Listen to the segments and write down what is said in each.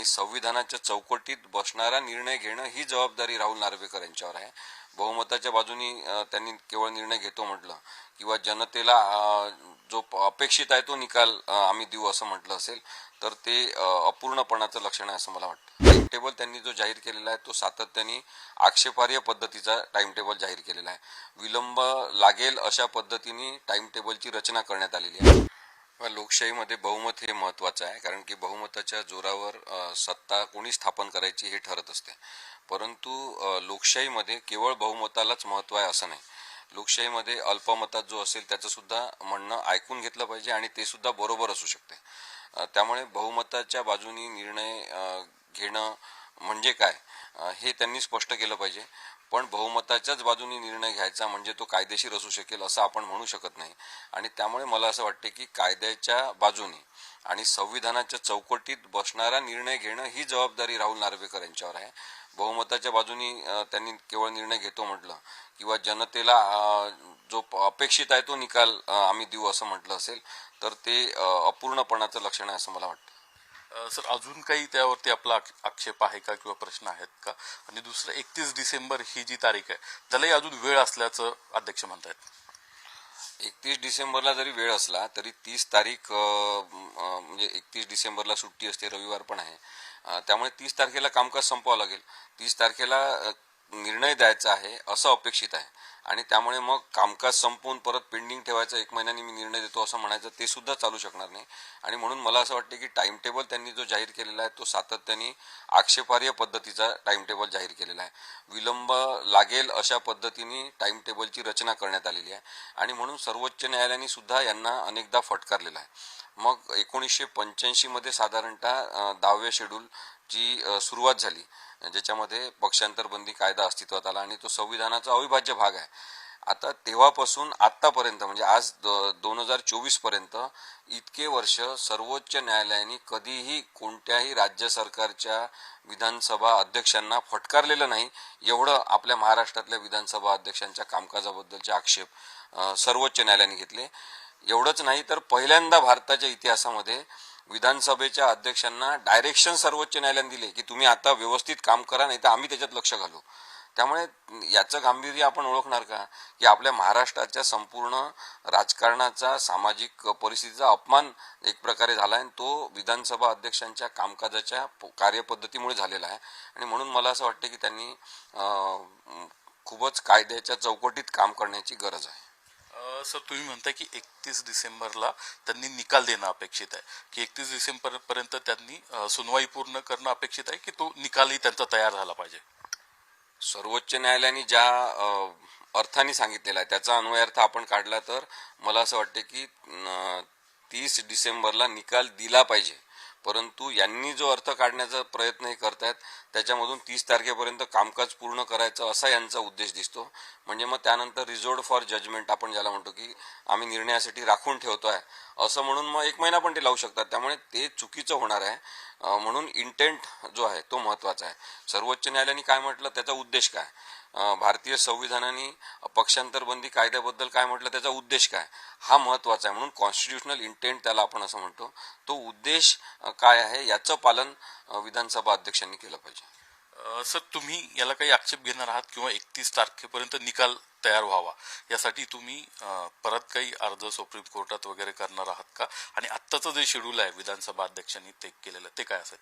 संविधानाच्या चौकटीत बसणारा निर्णय घेणं ही जबाबदारी राहुल नार्वेकर यांच्यावर आहे। बहुमताच्या बाजूनी त्यांनी केवळ निर्णय घेतो म्हटलं किंवा जनतेला जो अपेक्षित आहे तो निकाल आम्ही देऊ असं म्हटलं असेल तर ते अपूर्णपणाचं लक्षण आहे असं मला वाटतं। टाइम टेबल त्यांनी जो जाहीर केलेला आहे तो सातत्याने आक्षेपार्ह पद्धतीचा टाइम टेबल जाहीर केलेला आहे। विलंब लागेल अशा पद्धतीने टाइम टेबलची रचना करण्यात आलेली आहे। लोकशाहीमध्ये बहुमत हे महत्त्वाचं आहे, कारण की बहुमताच्या जोरावर सत्ता कोणी स्थापन करायची हे ठरत असते। परंतु लोकशाहीमध्ये केवळ बहुमतालाच महत्त्व आहे असं नाही। लोकशाहीमध्ये अल्पमतात जो असेल त्याचं सुद्धा म्हणणं ऐकून घेतलं पाहिजे आणि ते सुद्धा बरोबर असू शकते। त्यामुळे बहुमताच्या बाजूनी निर्णय घेणं म्हणजे काय हे त्यांनी स्पष्ट केलं पाहिजे। पण बहुमताच्याच बाजूनी निर्णय घ्यायचा म्हणजे तो कायदेशीर असू शकेल असं आपण म्हणू शकत नाही। आणि त्यामुळे मला असं वाटते की कायद्याच्या बाजूनी आणि संविधानाच्या चौकटीत बसणारा निर्णय घेणं ही जबाबदारी राहुल नार्वेकर यांच्यावर आहे। बहुमताच्या बाजूनी त्यांनी केवळ निर्णय घेतो म्हटलं किंवा जनतेला जो अपेक्षित आहे तो निकाल आम्ही देऊ असं म्हटलं असेल तर ते अपूर्णपणाचं लक्षण आहे असं मला वाटतं। सर, अजून काही त्यावरती आपला आक्षेप आहे का किंवा प्रश्न आहेत का? आणि दुसरं 31 डिसेंबर ही जी तारीख आहे त्यालाही अजून वेळ असल्याचं अध्यक्ष म्हणतात। 31 डिसेंबरला जरी वेळ असला तरी 30 तारीख म्हणजे 31 डिसेंबरला सुट्टी असते, रविवार पण आहे। त्यामुळे 30 तारखेला कामकाज संपवावं लागेल। 30 तारखेला निर्णय द्यायचा आहे असं अपेक्षित आहे आणि त्यामुळे मग कामकाज संपवून परत पेंडिंग ठेवायचं, 1 महिन्याने मी निर्णय देतो असं म्हणायचं ते सुद्धा चालू शकणार नाही। आणि म्हणून मला असं वाटतं की टाइम टेबल त्यांनी जो जाहीर केलेला आहे तो सातत्याने आक्षेपार्ह पद्धतीचा टाइम टेबल जाहीर केलेला आहे। विलंब लागेल अशा पद्धतीने टाइम टेबलची रचना करण्यात आलेली आहे आणि म्हणून सर्वोच्च न्यायालयाने सुद्धा यांना अनेकदा फटकारलेला आहे। मग 1985 मध्ये साधारणतः 10व्या शेड्यूलची सुरुवात झाली, ज्याच्यामध्ये पक्षांतर बंदी कायदा अस्तित्वात आला आणि तो संविधानाचा अविभाज्य भाग आहे। आता तेव्हापासून आतापर्यंत म्हणजे आज 2024 पर्यंत इतके वर्ष सर्वोच्च न्यायालयाने कधीही कोणत्याही राज्य सरकारच्या विधानसभा अध्यक्षांना फटकारलेलं नाही। एवढं आपल्या महाराष्ट्रातल्या विधानसभा अध्यक्षांच्या कामकाजाबद्दलचे आक्षेप सर्वोच्च न्यायालयाने घेतले। एवढंच नाही तर पहिल्यांदा भारताच्या इतिहासामध्ये विधानसभेच्या अध्यक्षांना डायरेक्शन सर्वोच्च न्यायालयाने दिले की तुम्ही आता व्यवस्थित काम करा, नाही तर आम्ही त्याच्यात लक्ष घालू। त्यामुळे याचं गांभीर्य आपण ओळखणार का की आपल्या महाराष्ट्राच्या संपूर्ण राजकारणाचा, सामाजिक परिस्थितीचा अपमान एक प्रकारे झाला आणि तो विधानसभा अध्यक्षांच्या कामकाजाच्या कार्यपद्धतीमुळे झालेला आहे। आणि म्हणून मला असं वाटतं की त्यांनी खूपच कायद्याच्या चौकटीत काम करण्याची गरज आहे। सर, तुम्ही म्हणताय की 31 डिसेंबरला त्यांनी निकाल देणं अपेक्षित आहे की 31 डिसेंबर पर्यंत त्यांनी सुनवाई पूर्ण करणं अपेक्षित आहे की तो निकालही त्यांचा तयार झाला पाहिजे? सर्वोच्च न्यायालयाने ज्या अर्थाने सांगितलेला आहे त्याचा अन्वयार्थ आपण काढला तर मला असं वाटते की 30 डिसेंबरला निकाल दिला पाहिजे। परंतु यांनी जो अर्थ काढण्याचा प्रयत्न करतायत त्याच्यामधून 30 तारखेपर्यंत कामकाज पूर्ण करायचं असा यांचा उद्देश दिसतो। म्हणजे मग त्यानंतर रिझर्व्ड फॉर जजमेंट आपण ज्याला म्हणतो की आम्ही निर्णयासाठी राखून ठेवतोय असं म्हणून मग 1 महिना पण ते लावू शकतात। त्यामुळे ते चुकीचं होणार आहे। म्हणून इंटेंट जो आहे तो महत्त्वाचा आहे। सर्वोच्च न्यायालयाने काय म्हटलं, त्याचा उद्देश काय, भारतीय संविधानाने पक्षांतर बंदी कायद्याबद्दल काय म्हटलं, त्याचा उद्देश काय, हा महत्त्वाचा आहे। म्हणून कॉन्स्टिट्यूशनल इंटेंट त्याला आपण असं म्हणतो, तो उद्देश काय आहे याचं पालन विधानसभा अध्यक्षांनी केलं पाहिजे। सर, तुम्ही याला काही आक्षेप घेणार आहात किंवा 31 तारखेपर्यंत निकाल तयार व्हावा यासाठी तुम्ही परत काही अर्ज सुप्रीम कोर्टात वगैरे करणार आहात का? आणि आत्ताचं जे शेड्यूल आहे विधानसभा अध्यक्षांनी ते केलेलं ते काय असेल?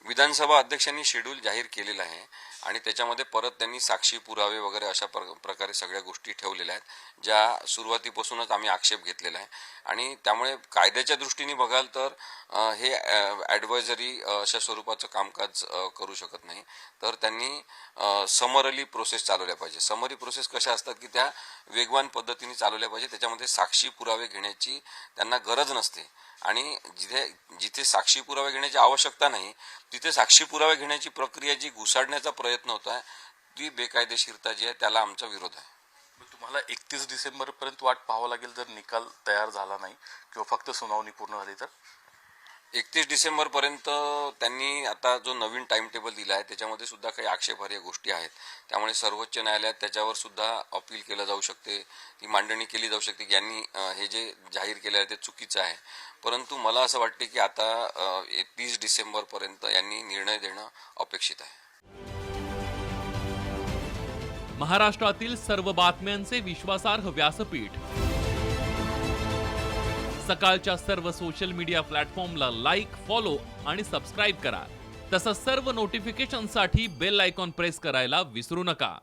विधानसभा अध्यक्षांनी शेड्यूल जाहीर केलेला आहे आणि त्याच्यामध्ये परत त्यांनी साक्षी पुरावे वगैरे अशा प्रकारे सगळ्या गोष्टी ठेवलेल्या आहेत ज्या सुरुवातीपासूनच आम्ही आक्षेप घेतलेला आहे। आणि त्यामुळे कायद्याच्या दृष्टीने बघाल तर हे ॲडवायझरी अशा स्वरूपाचं कामकाज करू शकत नाही, तर त्यांनी समरली प्रोसेस चालवल्या पाहिजे। समरी प्रोसेस कशा असतात की त्या वेगवान पद्धतीने चालवल्या पाहिजे, त्याच्यामध्ये साक्षी पुरावे घेण्याची त्यांना गरज नसते आणि जिथे साक्षी पुरावे घेण्याची आवश्यकता नाही तिथे साक्षी पुरावे घेण्याची प्रक्रिया जी घुसाडण्याचा प्रयत्न होत आहे ती बेकायदेशीरता जी आहे त्याला आमचा विरोध आहे। तुम्हाला 31 डिसेंबर पर्यंत वाट पाहावं लागेल जर निकाल तयार झाला नाही किंवा फक्त सुनावणी पूर्ण झाली तर? 31 डिसेंबर पर्यंत त्यांनी आता जो नवीन टाइम टेबल दिला आहे त्याच्यामध्ये सुद्धा काही आक्षेपार्ह गोष्टी आहेत। त्यामुळे सर्वोच्च न्यायालयात त्याच्यावर सुद्धा अपील केलं जाऊ शकते, ती मांडणी केली जाऊ शकते की यांनी हे जे जाहीर केलं आहे ते चुकीचं आहे। परंतु मला असं वाटते की आता 30 डिसेंबरपर्यंत यांनी निर्णय देणं अपेक्षित आहे. महाराष्ट्रातील सर्व बातम्यांचे विश्वासार्ह व्यासपीठ, सकाळच्या सर्व सोशल मीडिया प्लॅटफॉर्मला लाईक, फॉलो आणि सबस्क्राईब करा. तसंच सर्व नोटिफिकेशनसाठी बेल आयकॉन प्रेस करायला विसरू नका.